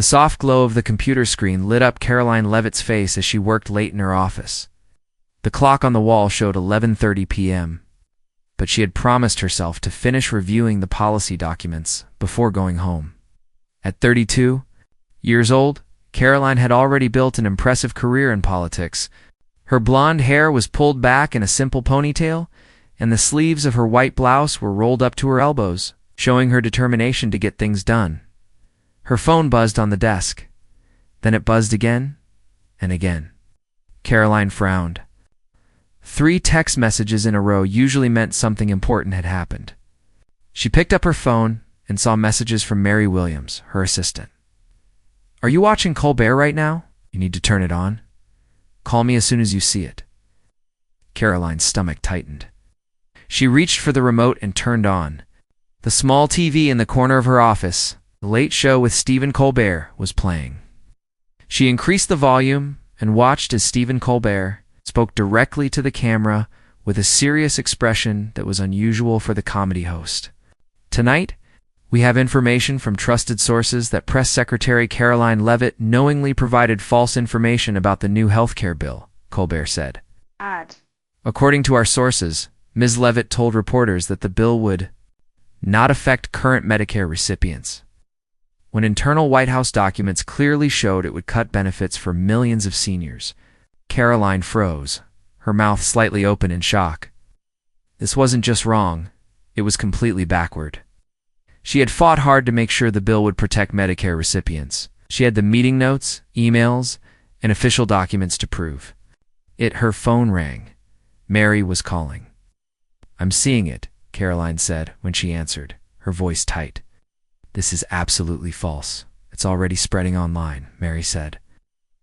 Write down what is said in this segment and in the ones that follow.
The soft glow of the computer screen lit up Karoline Leavitt's face as she worked late in her office. The clock on the wall showed 11:30 p.m., but she had promised herself to finish reviewing the policy documents before going home. At 32 years old, Karoline had already built an impressive career in politics. Her blonde hair was pulled back in a simple ponytail, and the sleeves of her white blouse were rolled up to her elbows, showing her determination to get things done. Her phone buzzed on the desk. Then it buzzed again and again. Karoline frowned. 3 text messages in a row usually meant something important had happened. She picked up her phone and saw messages from Mary Williams, her assistant. "Are you watching Colbert right now? You need to turn it on. Call me as soon as you see it." Karoline's stomach tightened. She reached for the remote and turned on. The small TV in the corner of her office, The Late Show with Stephen Colbert, was playing. She increased the volume and watched as Stephen Colbert spoke directly to the camera with a serious expression that was unusual for the comedy host. "Tonight, we have information from trusted sources that Press Secretary Karoline Leavitt knowingly provided false information about the new healthcare bill," Colbert said. "According to our sources, Ms. Leavitt told reporters that the bill would not affect current Medicare recipients, when internal White House documents clearly showed it would cut benefits for millions of seniors." Karoline froze, her mouth slightly open in shock. This wasn't just wrong, it was completely backward. She had fought hard to make sure the bill would protect Medicare recipients. She had the meeting notes, emails, and official documents to prove it. Her phone rang. Mary was calling. "I'm seeing it," Karoline said when she answered, her voice tight. "This is absolutely false. It's already spreading online," Mary said.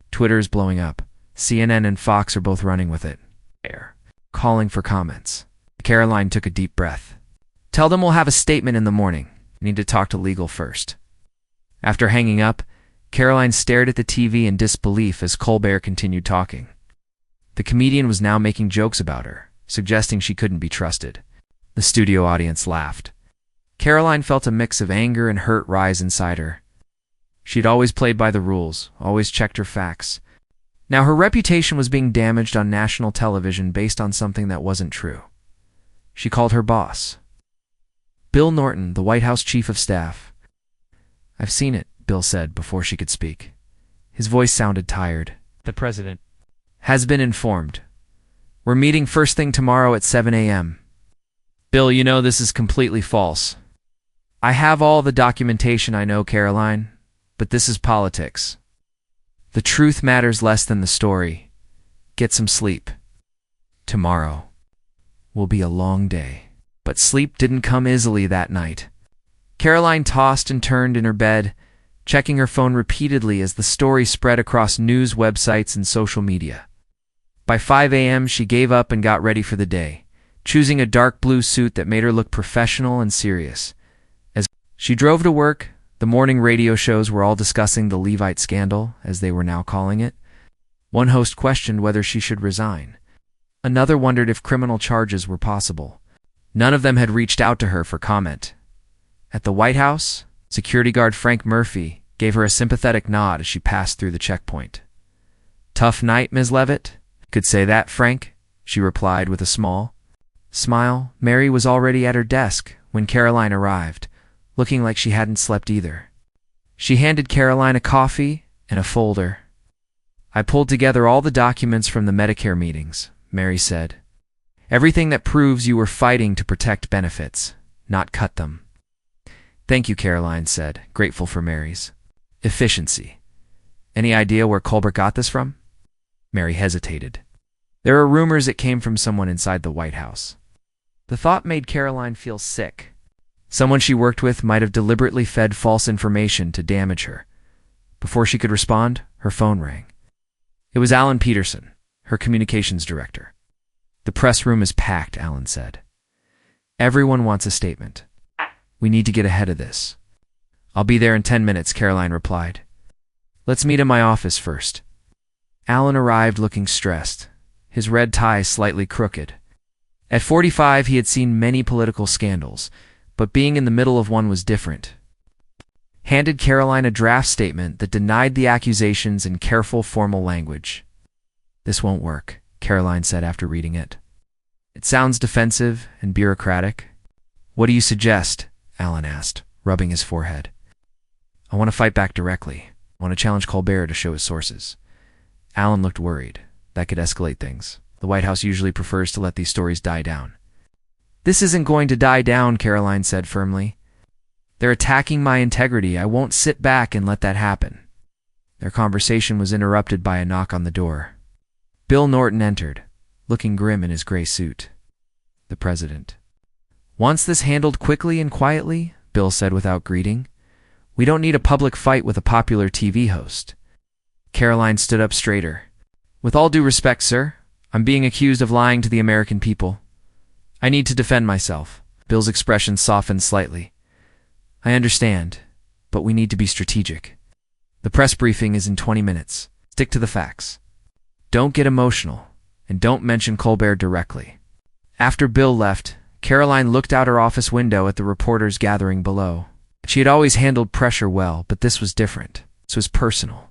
"Twitter is blowing up. CNN and Fox are both running with it. Calling for comments." Karoline took a deep breath. "Tell them we'll have a statement in the morning. I need to talk to legal first." After hanging up, Karoline stared at the TV in disbelief as Colbert continued talking. The comedian was now making jokes about her, suggesting she couldn't be trusted. The studio audience laughed. Karoline felt a mix of anger and hurt rise inside her. She'd always played by the rules, always checked her facts. Now her reputation was being damaged on national television based on something that wasn't true. She called her boss, Bill Norton, the White House Chief of Staff. "I've seen it," Bill said before she could speak. His voice sounded tired. "The president has been informed. We're meeting first thing tomorrow at 7 a.m. "Bill, you know this is completely false." "I have all the documentation, I know, Karoline, but this is politics. The truth matters less than the story. Get some sleep. Tomorrow will be a long day." But sleep didn't come easily that night. Karoline tossed and turned in her bed, checking her phone repeatedly as the story spread across news websites and social media. By 5 a.m., she gave up and got ready for the day, choosing a dark blue suit that made her look professional and serious. As she drove to work, the morning radio shows were all discussing the Leavitt scandal, as they were now calling it. One host questioned whether she should resign. Another wondered if criminal charges were possible. None of them had reached out to her for comment. At the White House, security guard Frank Murphy gave her a sympathetic nod as she passed through the checkpoint. "Tough night, Ms. Leavitt?" "Could say that, Frank," she replied with a small smile. Mary was already at her desk when Karoline arrived, looking like she hadn't slept either. She handed Karoline a coffee and a folder. "I pulled together all the documents from the Medicare meetings," Mary said. "Everything that proves you were fighting to protect benefits, not cut them." "Thank you," Karoline said, grateful for Mary's efficiency. "Any idea where Colbert got this from?" Mary hesitated. "There are rumors it came from someone inside the White House." The thought made Karoline feel sick. Someone she worked with might have deliberately fed false information to damage her. Before she could respond, her phone rang. It was Alan Peterson, her communications director. "The press room is packed," Alan said. "Everyone wants a statement. We need to get ahead of this." "I'll be there in 10 minutes," Karoline replied. "Let's meet in my office first." Alan arrived looking stressed, his red tie slightly crooked. At 45, he had seen many political scandals, but being in the middle of one was different. handed Karoline a draft statement that denied the accusations in careful, formal language. "This won't work," Karoline said after reading it. "It sounds defensive and bureaucratic." "What do you suggest?" Alan asked, rubbing his forehead. "I want to fight back directly. I want to challenge Colbert to show his sources." Alan looked worried. That could escalate things. The White House usually prefers to let these stories die down. "This isn't going to die down," Karoline said firmly. "They're attacking my integrity. I won't sit back and let that happen." Their conversation was interrupted by a knock on the door. Bill Norton entered, looking grim in his gray suit. "The president wants this handled quickly and quietly," Bill said without greeting. "We don't need a public fight with a popular TV host." Karoline stood up straighter. "With all due respect, sir, I'm being accused of lying to the American people. I need to defend myself." Bill's expression softened slightly. "I understand, but we need to be strategic. The press briefing is in 20 minutes. Stick to the facts. Don't get emotional, and don't mention Colbert directly." After Bill left, Karoline looked out her office window at the reporters gathering below. She had always handled pressure well, but this was different. This was personal.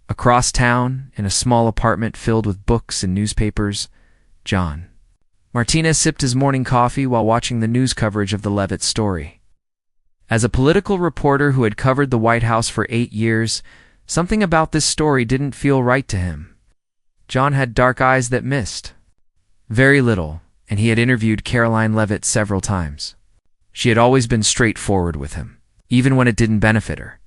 Across town, in a small apartment filled with books and newspapers, John Martinez sipped his morning coffee while watching the news coverage of the Leavitt story. As a political reporter who had covered the White House for 8 years, something about this story didn't feel right to him. John had dark eyes that missed very little, and he had interviewed Karoline Leavitt several times. She had always been straightforward with him, even when it didn't benefit her.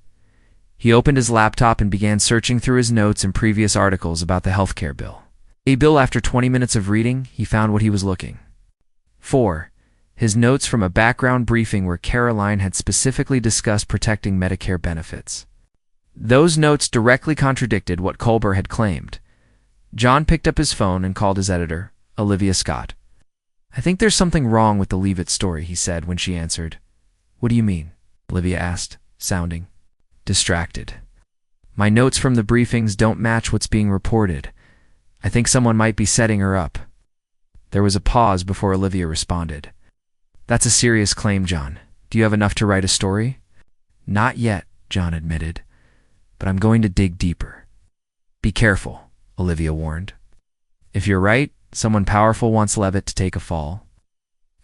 He opened his laptop and began searching through his notes and previous articles about the healthcare bill. After 20 minutes of reading, he found what he was looking for. His notes from a background briefing where Karoline had specifically discussed protecting Medicare benefits. Those notes directly contradicted what Colbert had claimed. John picked up his phone and called his editor, Olivia Scott. "I think there's something wrong with the Leavitt story," he said when she answered. "What do you mean?" Olivia asked, sounding distracted. "My notes from the briefings don't match what's being reported. I think someone might be setting her up." There was a pause before Olivia responded. "That's a serious claim, John. Do you have enough to write a story?" "Not yet," John admitted, "but I'm going to dig deeper." "Be careful," Olivia warned. "If you're right, someone powerful wants Leavitt to take a fall."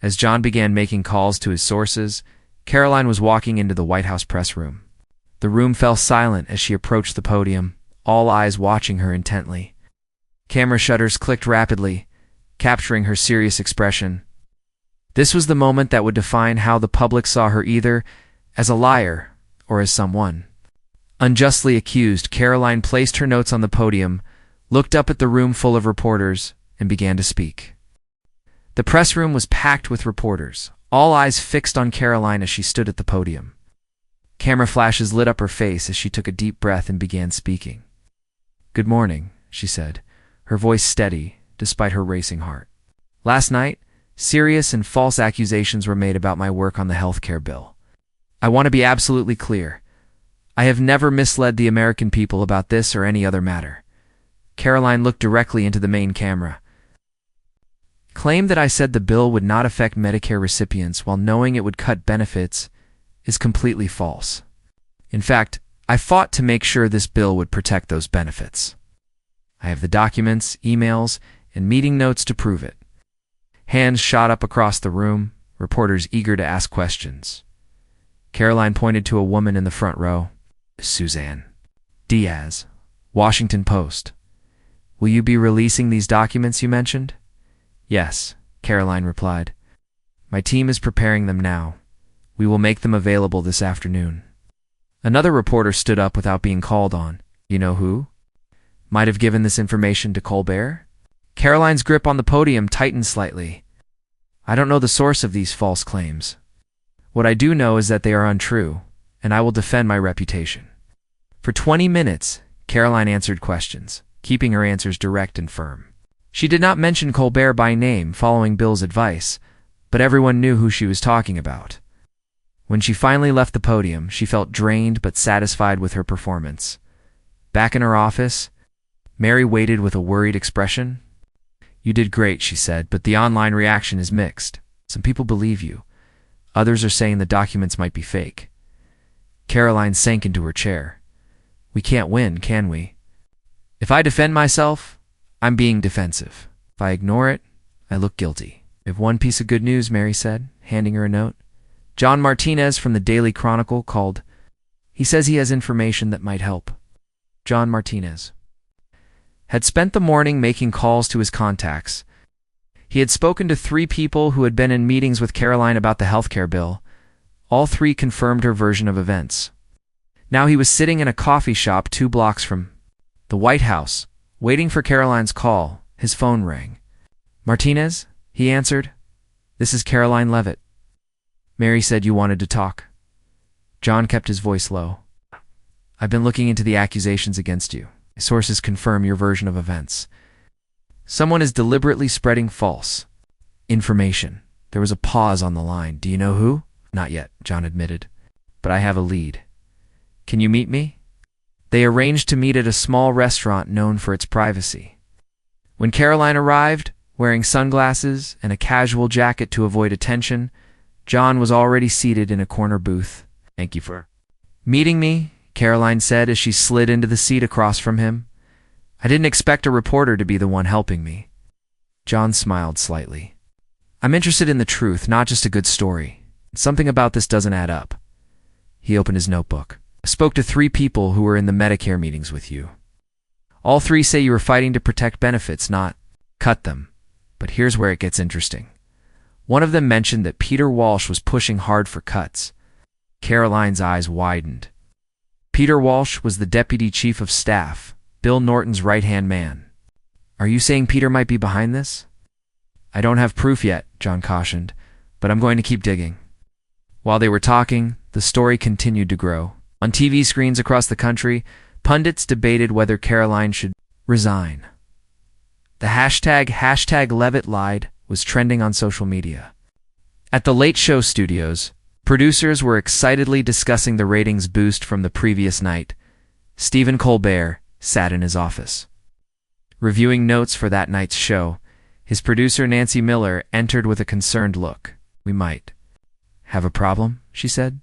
As John began making calls to his sources, Karoline was walking into the White House press room. The room fell silent as she approached the podium, all eyes watching her intently. Camera shutters clicked rapidly, capturing her serious expression. This was the moment that would define how the public saw her, either as a liar or as someone unjustly accused. Karoline placed her notes on the podium, looked up at the room full of reporters, and began to speak. The press room was packed with reporters, all eyes fixed on Karoline as she stood at the podium. Camera flashes lit up her face as she took a deep breath and began speaking. "Good morning," she said, her voice steady despite her racing heart. "Last night, serious and false accusations were made about my work on the healthcare bill. I want to be absolutely clear. I have never misled the American people about this or any other matter." Karoline looked directly into the main camera. "Claim that I said the bill would not affect Medicare recipients while knowing it would cut benefits is completely false. In fact, I fought to make sure this bill would protect those benefits. I have the documents, emails, and meeting notes to prove it." Hands shot up across the room, reporters eager to ask questions. Karoline pointed to a woman in the front row. "Suzanne Diaz, Washington Post. Will you be releasing these documents you mentioned?" "Yes," Karoline replied. "My team is preparing them now. We will make them available this afternoon." Another reporter stood up without being called on. "You know who might have given this information to Colbert?" Karoline's grip on the podium tightened slightly. "I don't know the source of these false claims. What I do know is that they are untrue, and I will defend my reputation." For 20 minutes, Karoline answered questions, keeping her answers direct and firm. She did not mention Colbert by name, following Bill's advice, but everyone knew who she was talking about. When she finally left the podium, she felt drained but satisfied with her performance. Back in her office, Mary waited with a worried expression. "You did great," she said, "but the online reaction is mixed. Some people believe you. Others are saying the documents might be fake." Karoline sank into her chair. We can't win, can we? If I defend myself, I'm being defensive. If I ignore it, I look guilty. We have one piece of good news, Mary said, handing her a note. John Martinez from the Daily Chronicle called. He says he has information that might help. John Martinez had spent the morning making calls to his contacts. He had spoken to 3 people who had been in meetings with Karoline about the healthcare bill. All 3 confirmed her version of events. Now he was sitting in a coffee shop 2 blocks from the White House, waiting for Karoline's call. His phone rang. Martinez? He answered. This is Karoline Leavitt. Mary said you wanted to talk. John kept his voice low. I've been looking into the accusations against you. My sources confirm your version of events. Someone is deliberately spreading false information. There was a pause on the line. Do you know who? Not yet, John admitted. But I have a lead. Can you meet me? They arranged to meet at a small restaurant known for its privacy. When Karoline arrived, wearing sunglasses and a casual jacket to avoid attention, John was already seated in a corner booth. Thank you for meeting me, Karoline said as she slid into the seat across from him. I didn't expect a reporter to be the one helping me. John smiled slightly. I'm interested in the truth, not just a good story. Something about this doesn't add up. He opened his notebook. I spoke to 3 people who were in the Medicare meetings with you. All 3 say you were fighting to protect benefits, not cut them. But here's where it gets interesting. One of them mentioned that Peter Walsh was pushing hard for cuts. Karoline's eyes widened. Peter Walsh was the deputy chief of staff, Bill Norton's right-hand man. Are you saying Peter might be behind this? I don't have proof yet, John cautioned, but I'm going to keep digging. While they were talking, the story continued to grow. On TV screens across the country, pundits debated whether Karoline should resign. The hashtag Leavitt lied was trending on social media. At the Late Show studios, producers were excitedly discussing the ratings boost from the previous night. Stephen Colbert sat in his office. Reviewing notes for that night's show, his producer Nancy Miller entered with a concerned look. We might have a problem, she said.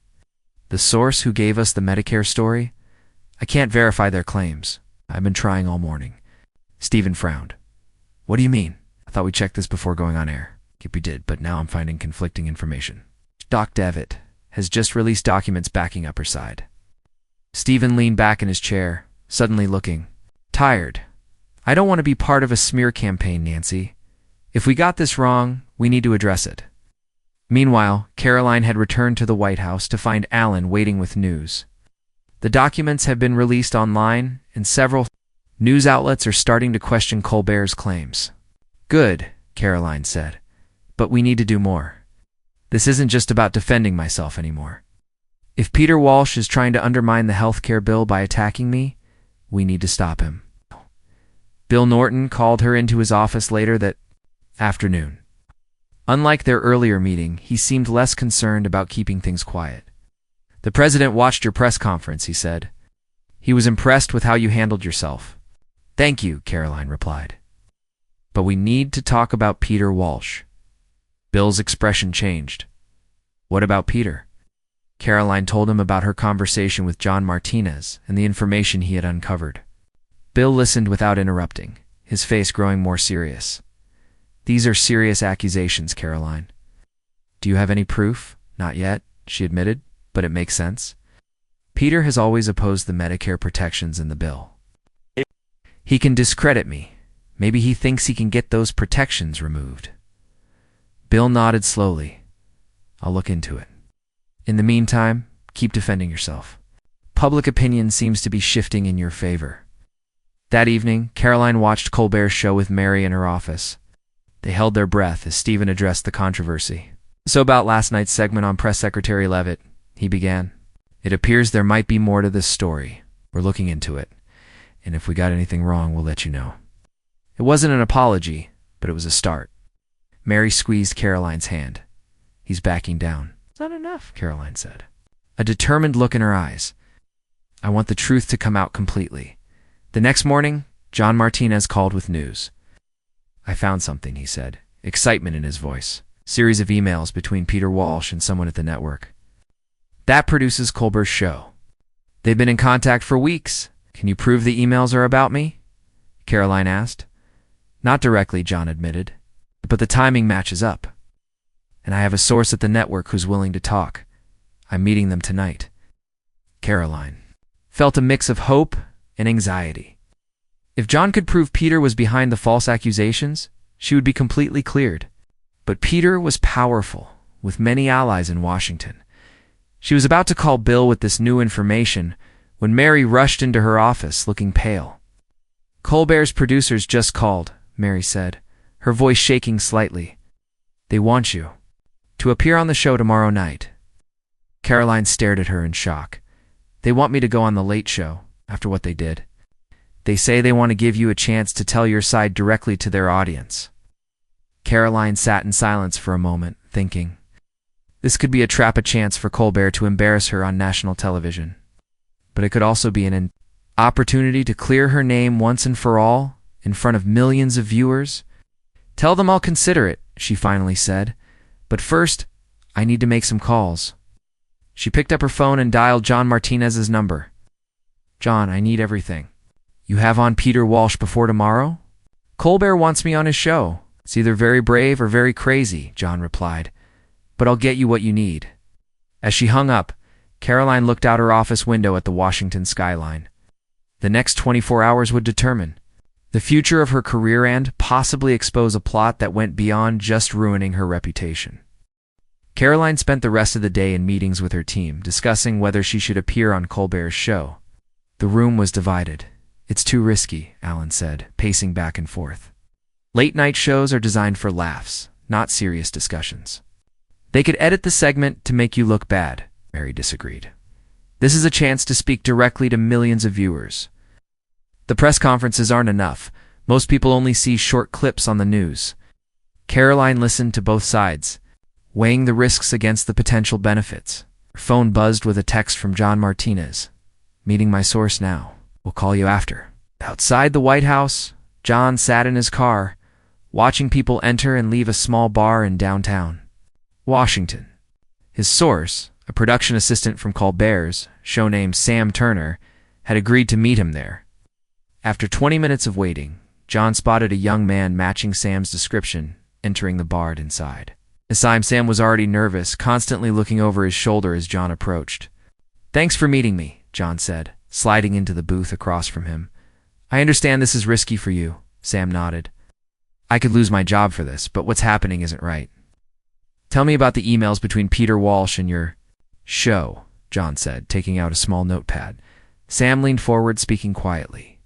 The source who gave us the Medicare story? I can't verify their claims. I've been trying all morning. Stephen frowned. What do you mean? I thought we checked this before going on air. Yep, we did, but now I'm finding conflicting information. Doc Leavitt has just released documents backing up her side. Stephen leaned back in his chair, suddenly looking tired. I don't want to be part of a smear campaign, Nancy. If we got this wrong, we need to address it. Meanwhile, Karoline had returned to the White House to find Alan waiting with news. The documents have been released online, and several news outlets are starting to question Colbert's claims. Good, Karoline said, but we need to do more. This isn't just about defending myself anymore. If Peter Walsh is trying to undermine the healthcare bill by attacking me, we need to stop him. Bill Norton called her into his office later that afternoon. Unlike their earlier meeting, he seemed less concerned about keeping things quiet. The president watched your press conference, he said. He was impressed with how you handled yourself. Thank you, Karoline replied. But we need to talk about Peter Walsh. Bill's expression changed. What about Peter? Karoline told him about her conversation with John Martinez and the information he had uncovered. Bill listened without interrupting, his face growing more serious. These are serious accusations, Karoline. Do you have any proof? Not yet, she admitted, but it makes sense. Peter has always opposed the Medicare protections in the bill. He can discredit me. Maybe he thinks he can get those protections removed. Bill nodded slowly. I'll look into it. In the meantime, keep defending yourself. Public opinion seems to be shifting in your favor. That evening, Karoline watched Colbert's show with Mary in her office. They held their breath as Stephen addressed the controversy. So about last night's segment on Press Secretary Leavitt, he began. It appears there might be more to this story. We're looking into it. And if we got anything wrong, we'll let you know. It wasn't an apology, but it was a start. Mary squeezed Karoline's hand. He's backing down. It's not enough, Karoline said. A determined look in her eyes. I want the truth to come out completely. The next morning, John Martinez called with news. I found something, he said, excitement in his voice. Series of emails between Peter Walsh and someone at the network. That produces Colbert's show. They've been in contact for weeks. Can you prove the emails are about me? Karoline asked. Not directly, John admitted, but the timing matches up. And I have a source at the network who's willing to talk. I'm meeting them tonight. Karoline felt a mix of hope and anxiety. If John could prove Peter was behind the false accusations, she would be completely cleared. But Peter was powerful, with many allies in Washington. She was about to call Bill with this new information when Mary rushed into her office, looking pale. Colbert's producers just called, Mary said, her voice shaking slightly. They want you to appear on the show tomorrow night. Karoline stared at her in shock. They want me to go on the Late Show, after what they did. They say they want to give you a chance to tell your side directly to their audience. Karoline sat in silence for a moment, thinking. This could be a chance for Colbert to embarrass her on national television. But it could also be an opportunity to clear her name once and for all, in front of millions of viewers. Tell them I'll consider it, she finally said. But first, I need to make some calls. She picked up her phone and dialed John Martinez's number. John, I need everything. You have on Peter Walsh before tomorrow? Colbert wants me on his show. It's either very brave or very crazy, John replied. But I'll get you what you need. As she hung up, Karoline looked out her office window at the Washington skyline. The next 24 hours would determine the future of her career and possibly expose a plot that went beyond just ruining her reputation. Karoline spent the rest of the day in meetings with her team, discussing whether she should appear on Colbert's show. The room was divided. It's too risky, Alan said, pacing back and forth. Late-night shows are designed for laughs, not serious discussions. They could edit the segment to make you look bad, Mary disagreed. This is a chance to speak directly to millions of viewers. The press conferences aren't enough. Most people only see short clips on the news. Karoline listened to both sides, weighing the risks against the potential benefits. Her phone buzzed with a text from John Martinez. Meeting my source now. We'll call you after. Outside the White House, John sat in his car, watching people enter and leave a small bar in downtown Washington. His source, a production assistant from Colbert's show named Sam Turner, had agreed to meet him there. After 20 minutes of waiting, John spotted a young man matching Sam's description entering the bar inside. This time, Sam was already nervous, constantly looking over his shoulder as John approached. Thanks for meeting me, John said, sliding into the booth across from him. I understand this is risky for you, Sam nodded. I could lose my job for this, but what's happening isn't right. Tell me about the emails between Peter Walsh and your show, John said, taking out a small notepad. Sam leaned forward, speaking quietly.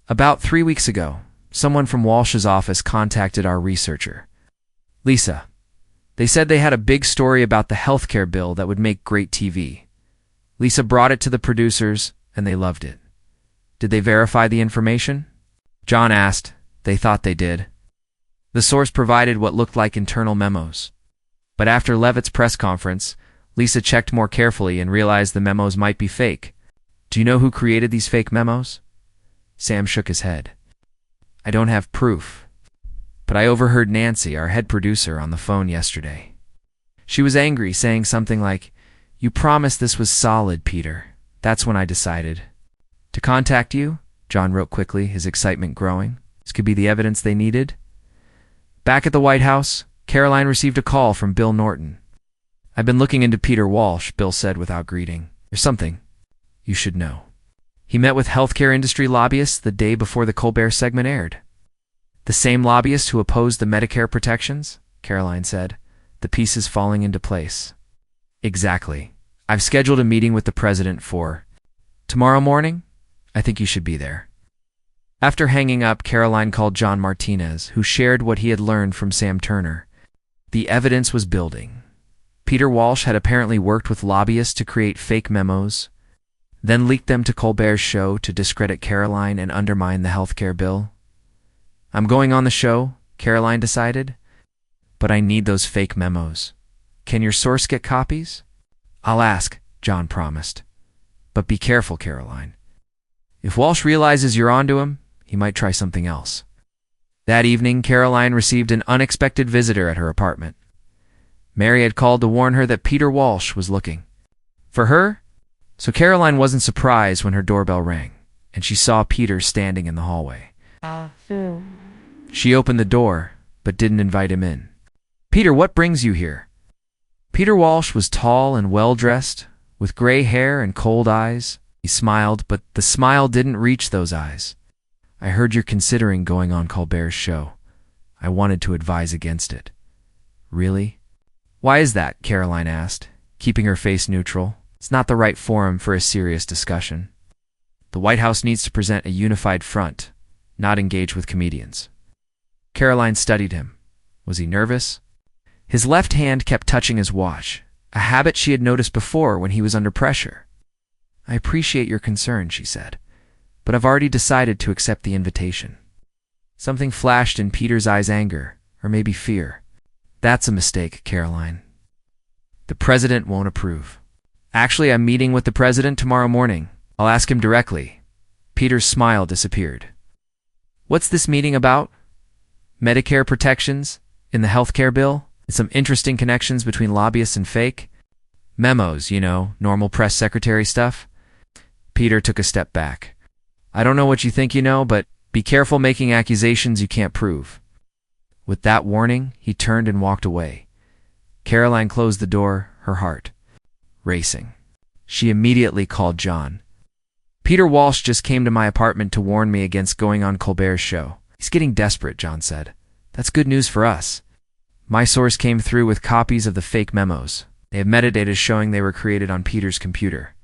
About 3 weeks ago, someone from Walsh's office contacted our researcher, Lisa. They said they had a big story about the healthcare bill that would make great TV. Lisa brought it to the producers, and they loved it. Did they verify the information? John asked. They thought they did. The source provided what looked like internal memos. But after Leavitt's press conference, Lisa checked more carefully and realized the memos might be fake. Do you know who created these fake memos? Sam shook his head. I don't have proof, but I overheard Nancy, our head producer, on the phone yesterday. She was angry, saying something like, You promised this was solid, Peter. That's when I decided to contact you, John wrote quickly, his excitement growing. This could be the evidence they needed. Back at the White House, Karoline received a call from Bill Norton. I've been looking into Peter Walsh, Bill said without greeting. There's something you should know. He met with healthcare industry lobbyists the day before the Colbert segment aired. The same lobbyists who opposed the Medicare protections, Karoline said, the pieces falling into place. Exactly. I've scheduled a meeting with the president for tomorrow morning. I think you should be there. After hanging up, Karoline called John Martinez, who shared what he had learned from Sam Turner. The evidence was building. Peter Walsh had apparently worked with lobbyists to create fake memos, then leaked them to Colbert's show to discredit Karoline and undermine the healthcare bill. I'm going on the show, Karoline decided, but I need those fake memos. Can your source get copies? I'll ask, John promised. But be careful, Karoline. If Walsh realizes you're onto him, he might try something else. That evening, Karoline received an unexpected visitor at her apartment. Mary had called to warn her that Peter Walsh was looking For her? So Karoline wasn't surprised when her doorbell rang, and she saw Peter standing in the hallway. She opened the door, but didn't invite him in. "Peter, what brings you here?" Peter Walsh was tall and well-dressed, with gray hair and cold eyes. He smiled, but the smile didn't reach those eyes. "I heard you're considering going on Colbert's show. I wanted to advise against it." "Really? Why is that?" Karoline asked, keeping her face neutral. "It's not the right forum for a serious discussion. The White House needs to present a unified front, not engage with comedians." Karoline studied him. Was he nervous? His left hand kept touching his watch, a habit she had noticed before when he was under pressure. "I appreciate your concern," she said, "but I've already decided to accept the invitation." Something flashed in Peter's eyes, anger, or maybe fear. "That's a mistake, Karoline. The president won't approve." "Actually, I'm meeting with the president tomorrow morning. I'll ask him directly." Peter's smile disappeared. "What's this meeting about?" "Medicare protections in the healthcare bill? And some interesting connections between lobbyists and fake memos, normal press secretary stuff." Peter took a step back. "I don't know what you think you know, but be careful making accusations you can't prove." With that warning, he turned and walked away. Karoline closed the door, her heart racing. She immediately called John. "Peter Walsh just came to my apartment to warn me against going on Colbert's show. He's getting desperate," John said. "That's good news for us. My source came through with copies of the fake memos. They have metadata showing they were created on Peter's computer."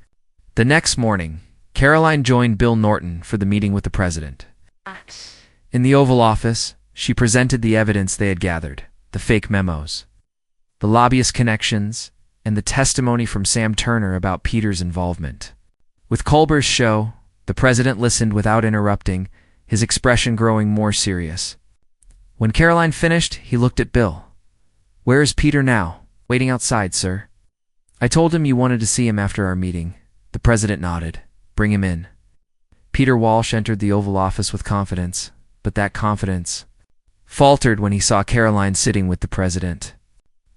The next morning, Karoline joined Bill Norton for the meeting with the president. In the Oval Office, she presented the evidence they had gathered, the fake memos, the lobbyist connections, and the testimony from Sam Turner about Peter's involvement. With Colbert's show, the president listened without interrupting, his expression growing more serious. When Karoline finished, he looked at Bill. "Where is Peter now?" "Waiting outside, sir." "I told him you wanted to see him after our meeting." The president nodded. "Bring him in." Peter Walsh entered the Oval Office with confidence, but that confidence faltered when he saw Karoline sitting with the president.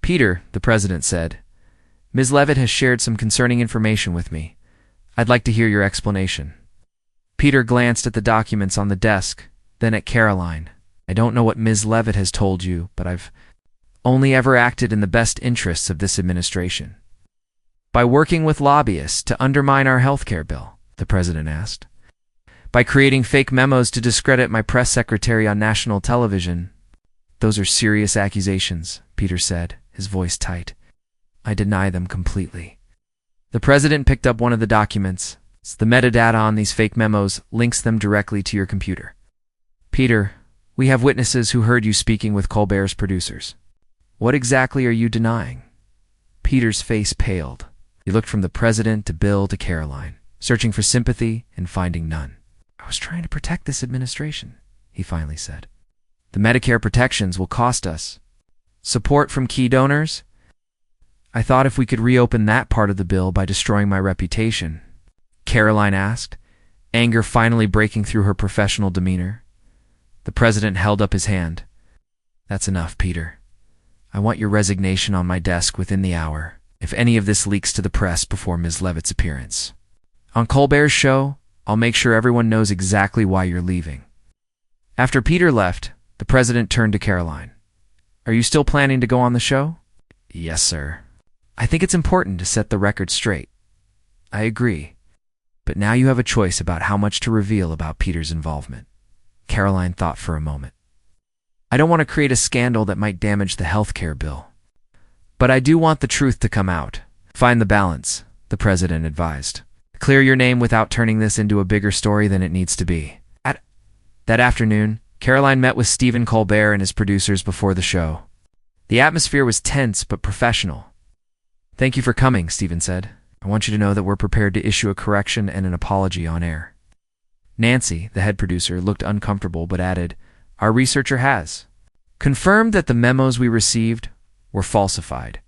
"Peter," the president said, "Ms. Leavitt has shared some concerning information with me. I'd like to hear your explanation." Peter glanced at the documents on the desk, then at Karoline. "I don't know what Ms. Leavitt has told you, but I've only ever acted in the best interests of this administration." "By working with lobbyists to undermine our healthcare bill?" the president asked. "By creating fake memos to discredit my press secretary on national television?" "Those are serious accusations," Peter said, his voice tight. "I deny them completely." The president picked up one of the documents. The metadata on these fake memos links them directly to your computer. "Peter, we have witnesses who heard you speaking with Colbert's producers. What exactly are you denying?" Peter's face paled. He looked from the president to Bill to Karoline, searching for sympathy and finding none. "I was trying to protect this administration," he finally said. "The Medicare protections will cost us. Support from key donors? I thought if we could reopen that part of the bill by destroying my reputation," Karoline asked, anger finally breaking through her professional demeanor. The president held up his hand. "That's enough, Peter. I want your resignation on my desk within the hour, if any of this leaks to the press before Ms. Leavitt's appearance. On Colbert's show, I'll make sure everyone knows exactly why you're leaving." After Peter left, the president turned to Karoline. "Are you still planning to go on the show?" "Yes, sir. I think it's important to set the record straight." "I agree. But now you have a choice about how much to reveal about Peter's involvement." Karoline thought for a moment. "I don't want to create a scandal that might damage the healthcare bill. But I do want the truth to come out." "Find the balance," the president advised. "Clear your name without turning this into a bigger story than it needs to be." That afternoon, Karoline met with Stephen Colbert and his producers before the show. The atmosphere was tense but professional. "Thank you for coming," Stephen said. "I want you to know that we're prepared to issue a correction and an apology on air." Nancy, the head producer, looked uncomfortable but added, "Our researcher has confirmed that the memos we received were falsified.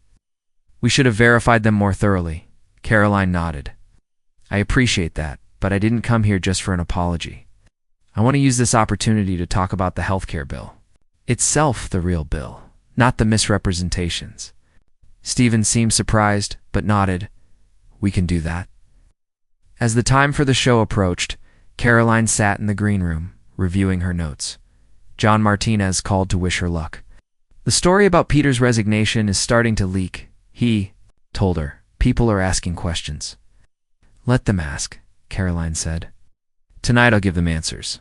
We should have verified them more thoroughly." Karoline nodded. "I appreciate that, but I didn't come here just for an apology. I want to use this opportunity to talk about the healthcare bill. Itself the real bill, not the misrepresentations." Stephen seemed surprised, but nodded. We can do that. As the time for the show approached, Karoline sat in the green room, reviewing her notes. John Martinez called to wish her luck. The story about Peter's resignation is starting to leak. He told her. People are asking questions. Let them ask, Karoline said. Tonight I'll give them answers.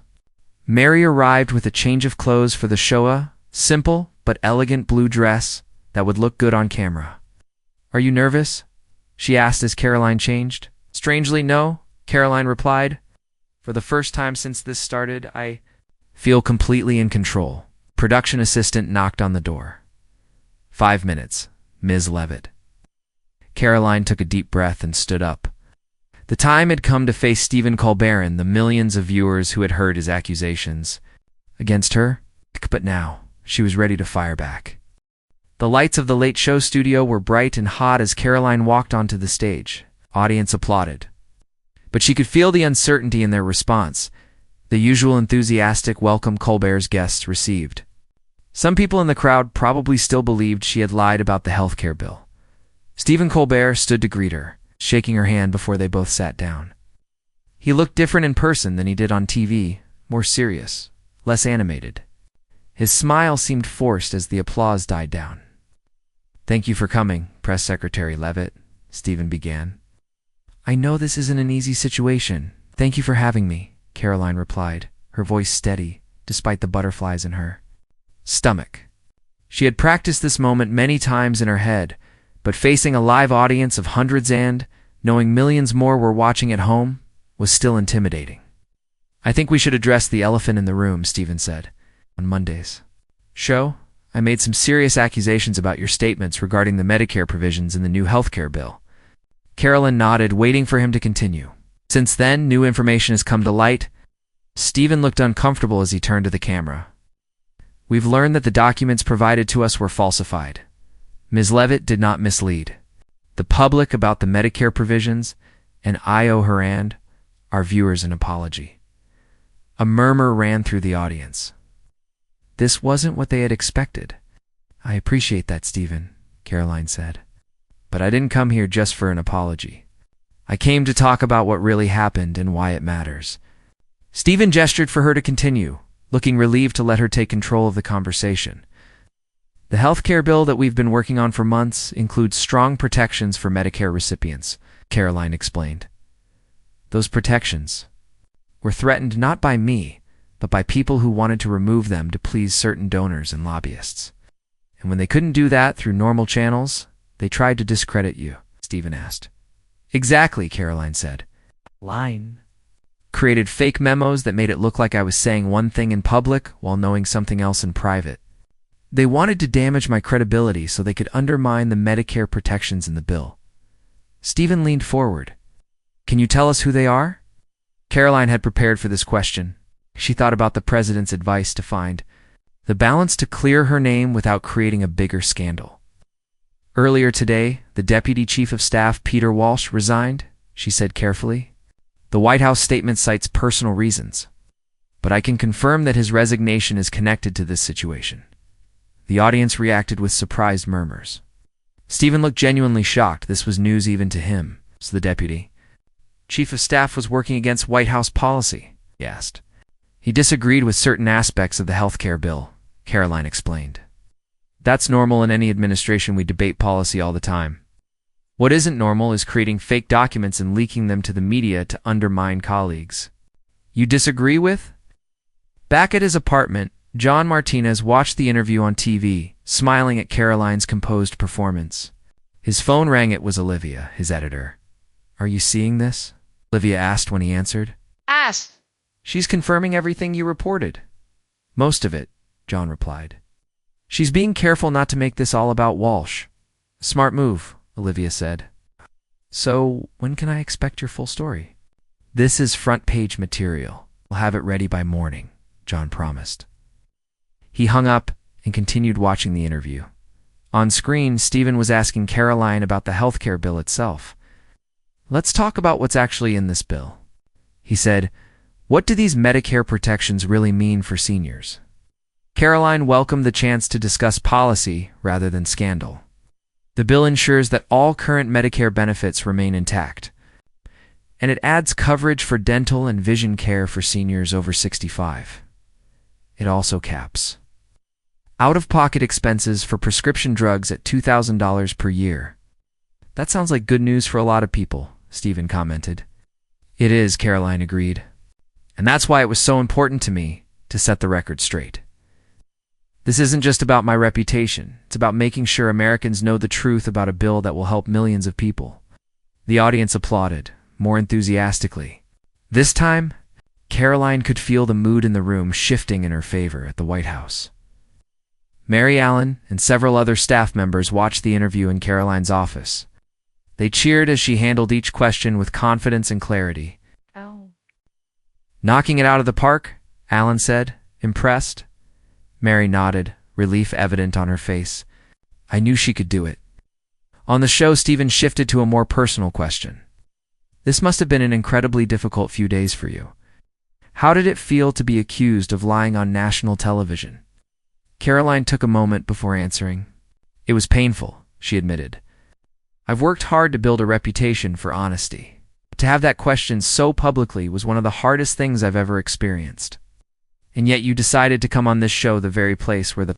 Mary arrived with a change of clothes for the show, simple but elegant blue dress that would look good on camera. Are you nervous? She asked as Karoline changed. Strangely, no, Karoline replied. For the first time since this started, I feel completely in control. Production assistant knocked on the door. 5 minutes, Ms. Leavitt. Karoline took a deep breath and stood up. The time had come to face Stephen Colbert and the millions of viewers who had heard his accusations against her, but now she was ready to fire back. The lights of the Late Show studio were bright and hot as Karoline walked onto the stage. Audience applauded. But she could feel the uncertainty in their response, the usual enthusiastic welcome Colbert's guests received. Some people in the crowd probably still believed she had lied about the healthcare bill. Stephen Colbert stood to greet her, shaking her hand before they both sat down. He looked different in person than he did on TV, more serious, less animated. His smile seemed forced as the applause died down. Thank you for coming, Press Secretary Leavitt, Stephen began. I know this isn't an easy situation. Thank you for having me, Karoline replied, her voice steady, despite the butterflies in her stomach. She had practiced this moment many times in her head, but facing a live audience of hundreds and, knowing millions more were watching at home, was still intimidating. I think we should address the elephant in the room, Stephen said. On Monday's show, I made some serious accusations about your statements regarding the Medicare provisions in the new healthcare bill. Karoline nodded, waiting for him to continue. Since then, new information has come to light. Stephen looked uncomfortable as he turned to the camera. We've learned that the documents provided to us were falsified. Ms. Leavitt did not mislead the public about the Medicare provisions, and I owe her and our viewers an apology. A murmur ran through the audience. This wasn't what they had expected. I appreciate that, Stephen, Karoline said. But I didn't come here just for an apology. I came to talk about what really happened and why it matters. Stephen gestured for her to continue, looking relieved to let her take control of the conversation. The healthcare bill that we've been working on for months includes strong protections for Medicare recipients, Karoline explained. Those protections were threatened not by me, but by people who wanted to remove them to please certain donors and lobbyists. And when they couldn't do that through normal channels, they tried to discredit you, Stephen asked. Exactly, Karoline said. Line. Created fake memos that made it look like I was saying one thing in public while knowing something else in private. They wanted to damage my credibility so they could undermine the Medicare protections in the bill. Stephen leaned forward. Can you tell us who they are? Karoline had prepared for this question. She thought about the president's advice to find the balance to clear her name without creating a bigger scandal. Earlier today, the Deputy Chief of Staff, Peter Walsh, resigned, she said carefully. The White House statement cites personal reasons, but I can confirm that his resignation is connected to this situation. The audience reacted with surprised murmurs. Stephen looked genuinely shocked. This was news even to him, so the Deputy Chief of Staff was working against White House policy, he asked. He disagreed with certain aspects of the healthcare bill, Karoline explained. That's normal in any administration. We debate policy all the time. What isn't normal is creating fake documents and leaking them to the media to undermine colleagues. You disagree with? Back at his apartment, John Martinez watched the interview on TV, smiling at Karoline's composed performance. His phone rang. It was Olivia, his editor. Are you seeing this? Olivia asked when he answered. Ask. She's confirming everything you reported. Most of it, John replied. She's being careful not to make this all about Walsh. Smart move, Olivia said. So, when can I expect your full story? This is front-page material. We'll have it ready by morning, John promised. He hung up and continued watching the interview. On screen, Stephen was asking Karoline about the healthcare bill itself. Let's talk about what's actually in this bill. He said, what do these Medicare protections really mean for seniors? Karoline welcomed the chance to discuss policy rather than scandal. The bill ensures that all current Medicare benefits remain intact, and it adds coverage for dental and vision care for seniors over 65. It also caps out-of-pocket expenses for prescription drugs at $2,000 per year. That sounds like good news for a lot of people, Stephen commented. It is, Karoline agreed. And that's why it was so important to me to set the record straight. This isn't just about my reputation. It's about making sure Americans know the truth about a bill that will help millions of people. The audience applauded, more enthusiastically. This time, Karoline could feel the mood in the room shifting in her favor at the White House. Mary Allen and several other staff members watched the interview in Karoline's office. They cheered as she handled each question with confidence and clarity. Oh. Knocking it out of the park, Allen said, impressed. Mary nodded, relief evident on her face. I knew she could do it. On the show, Stephen shifted to a more personal question. This must have been an incredibly difficult few days for you. How did it feel to be accused of lying on national television? Karoline took a moment before answering. It was painful, she admitted. I've worked hard to build a reputation for honesty. To have that questioned so publicly was one of the hardest things I've ever experienced. And yet you decided to come on this show, the very place where the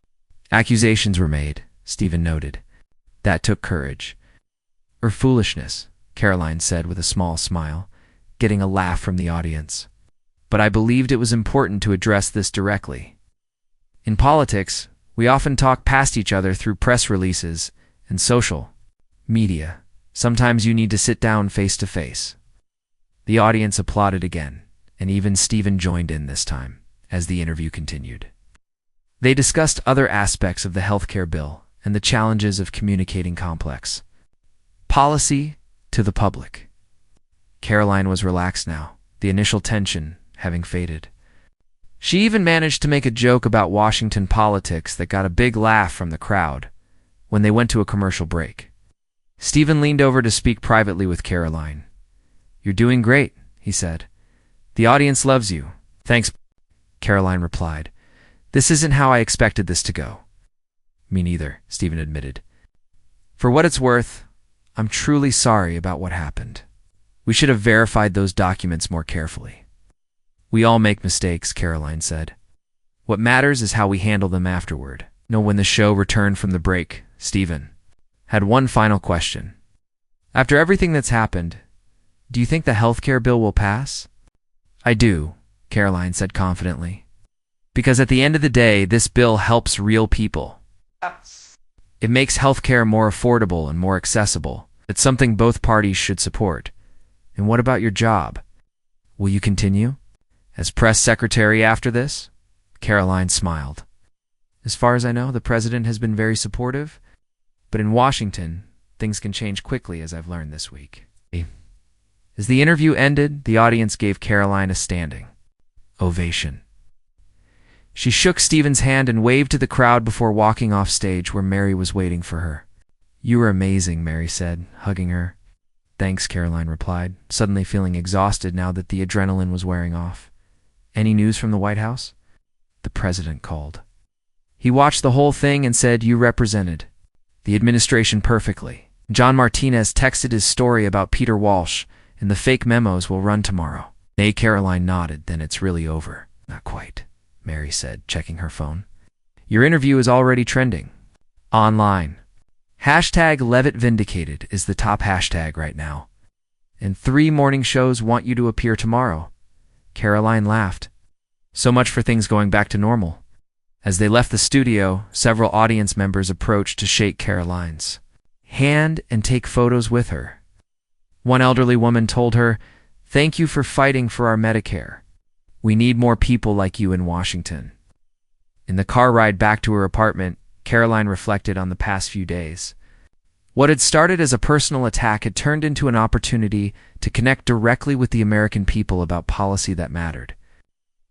accusations were made, Stephen noted. That took courage. Or foolishness, Karoline said with a small smile, getting a laugh from the audience. But I believed it was important to address this directly. In politics, we often talk past each other through press releases and social media. Sometimes you need to sit down face to face. The audience applauded again, and even Stephen joined in this time as the interview continued. They discussed other aspects of the healthcare bill and the challenges of communicating complex policy to the public. Karoline was relaxed now, the initial tension having faded. She even managed to make a joke about Washington politics that got a big laugh from the crowd when they went to a commercial break. Stephen leaned over to speak privately with Karoline. You're doing great, he said. The audience loves you. Thanks, Karoline replied. This isn't how I expected this to go. Me neither, Stephen admitted. For what it's worth, I'm truly sorry about what happened. We should have verified those documents more carefully. We all make mistakes, Karoline said. What matters is how we handle them afterward. No, when the show returned from the break, Stephen had one final question. After everything that's happened, do you think the healthcare bill will pass? I do, Karoline said confidently. Because at the end of the day, this bill helps real people. It makes healthcare more affordable and more accessible. It's something both parties should support. And what about your job? Will you continue as press secretary after this? Karoline smiled. As far as I know, the president has been very supportive, but in Washington, things can change quickly, as I've learned this week. As the interview ended, the audience gave Karoline a standing ovation. She shook Stephen's hand and waved to the crowd before walking off stage where Mary was waiting for her. You were amazing, Mary said, hugging her. Thanks, Karoline replied, suddenly feeling exhausted now that the adrenaline was wearing off. Any news from the White House? The president called. He watched the whole thing and said you represented the administration perfectly. John Martinez texted his story about Peter Walsh, and the fake memos will run tomorrow. Nay, Karoline nodded, then it's really over. Not quite, Mary said, checking her phone. Your interview is already trending. Online. #Leavitt Vindicated is the top hashtag right now. And 3 morning shows want you to appear tomorrow. Karoline laughed. So much for things going back to normal. As they left the studio, several audience members approached to shake Karoline's hand and take photos with her. One elderly woman told her, "Thank you for fighting for our Medicare. We need more people like you in Washington." In the car ride back to her apartment, Karoline reflected on the past few days. What had started as a personal attack had turned into an opportunity to connect directly with the American people about policy that mattered.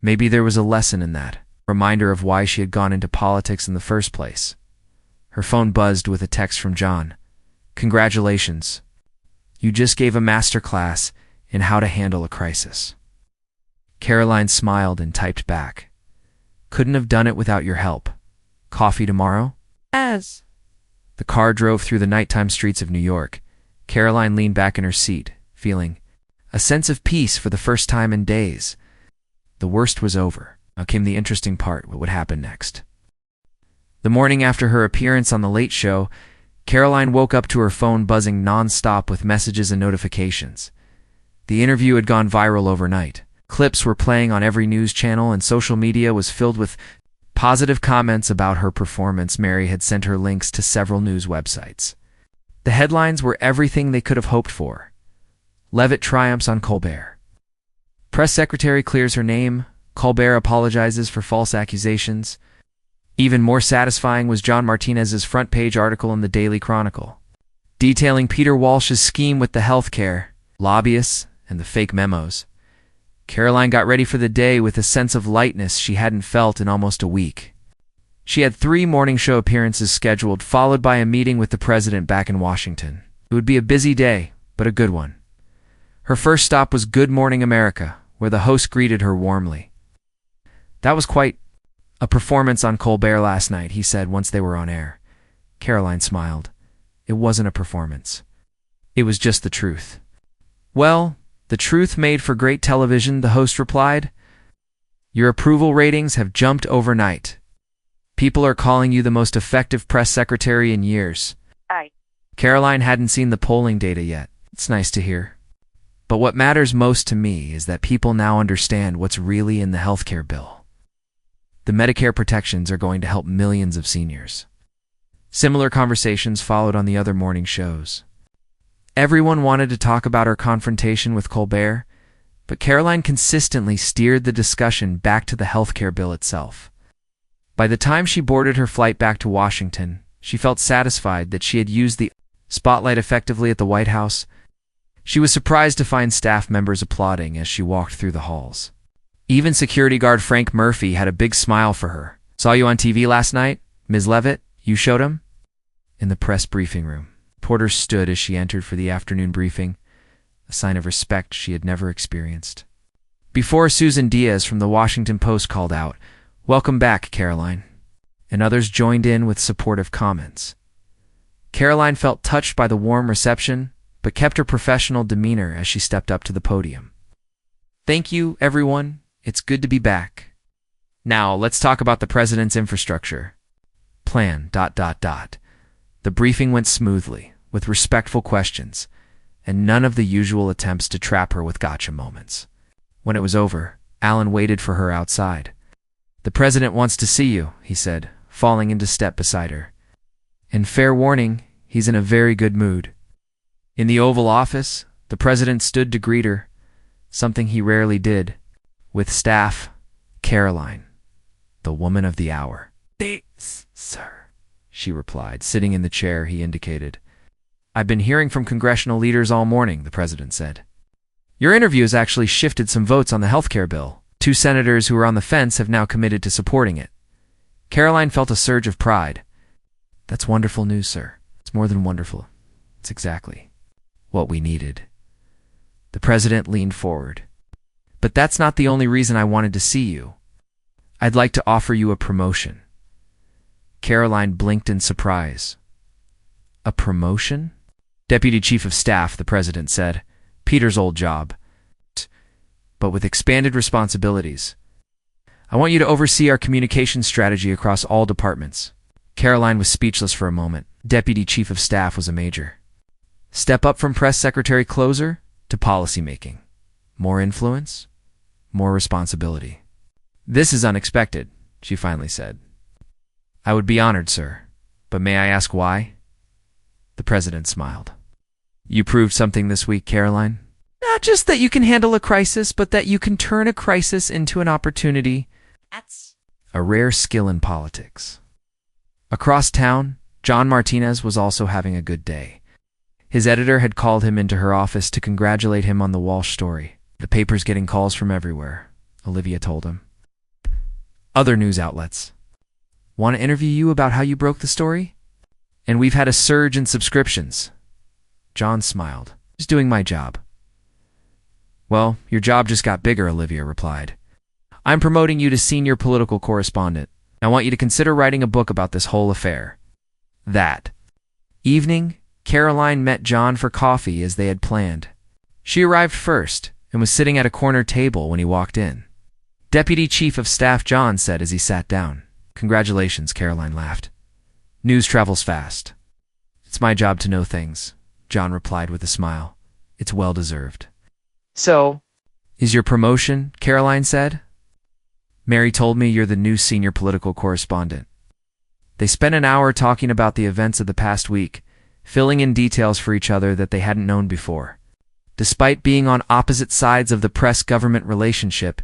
Maybe there was a lesson in that, a reminder of why she had gone into politics in the first place. Her phone buzzed with a text from John. Congratulations. You just gave a master class in how to handle a crisis. Karoline smiled and typed back. Couldn't have done it without your help. Coffee tomorrow? As The car drove through the nighttime streets of New York. Karoline leaned back in her seat, feeling a sense of peace for the first time in days. The worst was over. Now came the interesting part: what would happen next. The morning after her appearance on The Late Show, Karoline woke up to her phone buzzing non-stop with messages and notifications. The interview had gone viral overnight. Clips were playing on every news channel, and social media was filled with positive comments about her performance. Mary had sent her links to several news websites. The headlines were everything they could have hoped for. Leavitt triumphs on Colbert. Press secretary clears her name. Colbert apologizes for false accusations. Even more satisfying was John Martinez's front-page article in the Daily Chronicle, detailing Peter Walsh's scheme with the healthcare lobbyists and the fake memos. Karoline got ready for the day with a sense of lightness she hadn't felt in almost a week. She had 3 morning show appearances scheduled, followed by a meeting with the president back in Washington. It would be a busy day, but a good one. Her first stop was Good Morning America, where the host greeted her warmly. "That was quite a performance on Colbert last night," he said once they were on air. Karoline smiled. It wasn't a performance. It was just the truth. "Well, the truth made for great television," the host replied. "Your approval ratings have jumped overnight. People are calling you the most effective press secretary in years." Karoline hadn't seen the polling data yet. It's nice to hear. But what matters most to me is that people now understand what's really in the healthcare bill. The Medicare protections are going to help millions of seniors. Similar conversations followed on the other morning shows. Everyone wanted to talk about her confrontation with Colbert, but Karoline consistently steered the discussion back to the healthcare bill itself. By the time she boarded her flight back to Washington, she felt satisfied that she had used the spotlight effectively at the White House. She was surprised to find staff members applauding as she walked through the halls. Even security guard Frank Murphy had a big smile for her. "Saw you on TV last night, Ms. Leavitt. You showed him?" In the press briefing room, Porter stood as she entered for the afternoon briefing, a sign of respect she had never experienced. Before Susan Diaz from the Washington Post called out, "Welcome back, Karoline," and others joined in with supportive comments. Karoline felt touched by the warm reception, but kept her professional demeanor as she stepped up to the podium. "Thank you, everyone. It's good to be back. Now, let's talk about the president's infrastructure plan. The briefing went smoothly, with respectful questions, and none of the usual attempts to trap her with gotcha moments. When it was over, Alan waited for her outside. "The president wants to see you," he said, falling into step beside her. "And fair warning, he's in a very good mood." In the Oval Office, the president stood to greet her, something he rarely did. With staff, Karoline, the woman of the hour. "Thanks, sir," she replied, sitting in the chair he indicated. "I've been hearing from congressional leaders all morning," the president said. "Your interview has actually shifted some votes on the healthcare bill. 2 senators who were on the fence have now committed to supporting it." Karoline felt a surge of pride. "That's wonderful news, sir. It's more than wonderful. It's exactly what we needed." The president leaned forward. "But that's not the only reason I wanted to see you. I'd like to offer you a promotion." Karoline blinked in surprise. "A promotion?" "Deputy Chief of Staff," the president said. "Peter's old job, but with expanded responsibilities. I want you to oversee our communication strategy across all departments." Karoline was speechless for a moment. Deputy Chief of Staff was a major. Step up from press secretary closer to policymaking. More influence, more responsibility. "This is unexpected," she finally said. "I would be honored, sir, but may I ask why?" The president smiled. "You proved something this week, Karoline. Not just that you can handle a crisis, but that you can turn a crisis into an opportunity. That's a rare skill in politics." Across town, John Martinez was also having a good day. His editor had called him into her office to congratulate him on the Walsh story. "The paper's getting calls from everywhere," Olivia told him. "Other news outlets want to interview you about how you broke the story? And we've had a surge in subscriptions." John smiled. "Just doing my job." "Well, your job just got bigger," Olivia replied. "I'm promoting you to senior political correspondent. I want you to consider writing a book about this whole affair." That Evening, Karoline met John for coffee as they had planned. She arrived first and was sitting at a corner table when he walked in. Deputy Chief of Staff John said as he sat down. "Congratulations," Karoline laughed. "News travels fast." "It's my job to know things," John replied with a smile. "It's well-deserved." "So, "Is your promotion?" Karoline said. "Mary told me you're the new senior political correspondent." They spent an hour talking about the events of the past week, filling in details for each other that they hadn't known before. Despite being on opposite sides of the press-government relationship,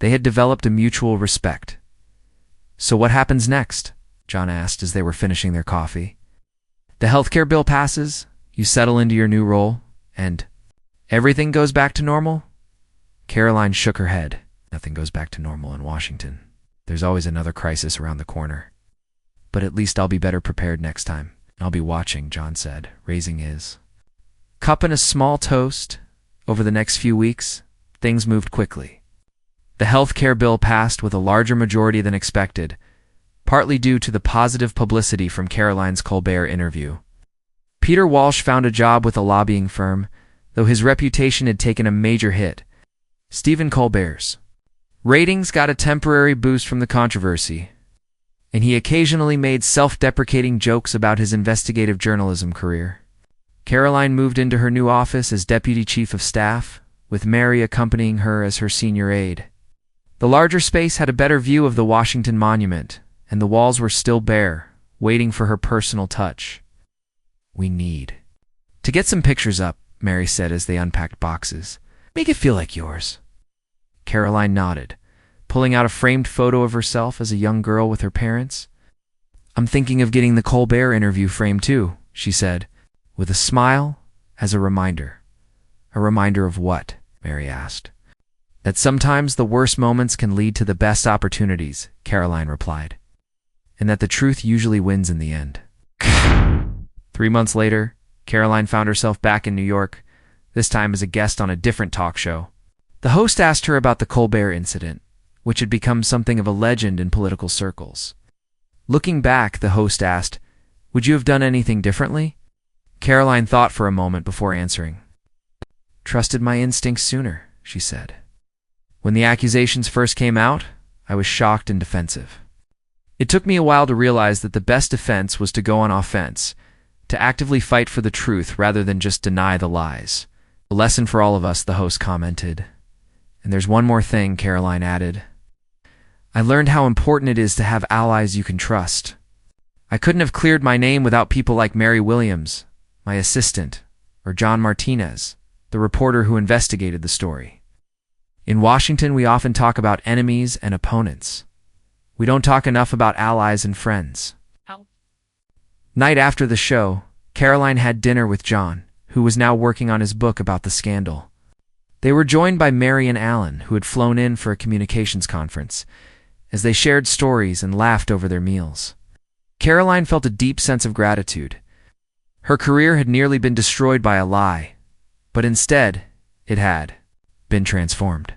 they had developed a mutual respect. "So what happens next?" John asked as they were finishing their coffee. "The healthcare bill passes, you settle into your new role, and everything goes back to normal?" Karoline shook her head. "Nothing goes back to normal in Washington. There's always another crisis around the corner. But at least I'll be better prepared next time. I'll be watching," John said, raising his cup in a small toast. Over the next few weeks, things moved quickly. The health care bill passed with a larger majority than expected, partly due to the positive publicity from Karoline's Colbert interview. Peter Walsh found a job with a lobbying firm, though his reputation had taken a major hit. Stephen Colbert's ratings got a temporary boost from the controversy, and he occasionally made self-deprecating jokes about his investigative journalism career. Karoline moved into her new office as Deputy Chief of Staff, with Mary accompanying her as her senior aide. The larger space had a better view of the Washington Monument, and the walls were still bare, waiting for her personal touch. "We need to get some pictures up," Mary said as they unpacked boxes. "Make it feel like yours." Karoline nodded, pulling out a framed photo of herself as a young girl with her parents. "I'm thinking of getting the Colbert interview framed too," she said, with a smile as a reminder. "A reminder of what?" Mary asked. "That sometimes the worst moments can lead to the best opportunities," Karoline replied, "and that the truth usually wins in the end." 3 months later, Karoline found herself back in New York, this time as a guest on a different talk show. The host asked her about the Colbert incident, which had become something of a legend in political circles. Looking back, the host asked, "Would you have done anything differently?" Karoline thought for a moment before answering. "Trusted my instincts sooner," she said. "When the accusations first came out, I was shocked and defensive. It took me a while to realize that the best defense was to go on offense, to actively fight for the truth rather than just deny the lies. A lesson for all of us," the host commented. "And there's one more thing," Karoline added. "I learned how important it is to have allies you can trust. I couldn't have cleared my name without people like Mary Williams, my assistant, or John Martinez, the reporter who investigated the story. In Washington, we often talk about enemies and opponents. We don't talk enough about allies and friends." Night after the show, Karoline had dinner with John, who was now working on his book about the scandal. They were joined by Mary and Alan, who had flown in for a communications conference, as they shared stories and laughed over their meals. Karoline felt a deep sense of gratitude. Her career had nearly been destroyed by a lie, but instead, it had been transformed.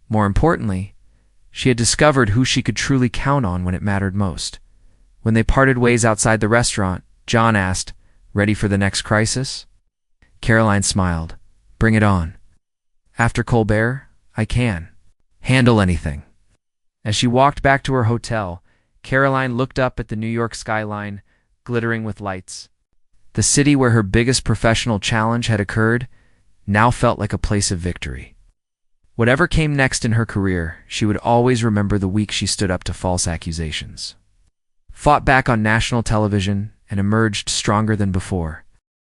More importantly, she had discovered who she could truly count on when it mattered most. When they parted ways outside the restaurant, John asked, "Ready for the next crisis?" Karoline smiled. "Bring it on. After Colbert, I can handle anything." As she walked back to her hotel, Karoline looked up at the New York skyline, glittering with lights. The city where her biggest professional challenge had occurred now felt like a place of victory. Whatever came next in her career, she would always remember the week she stood up to false accusations, fought back on national television, and emerged stronger than before.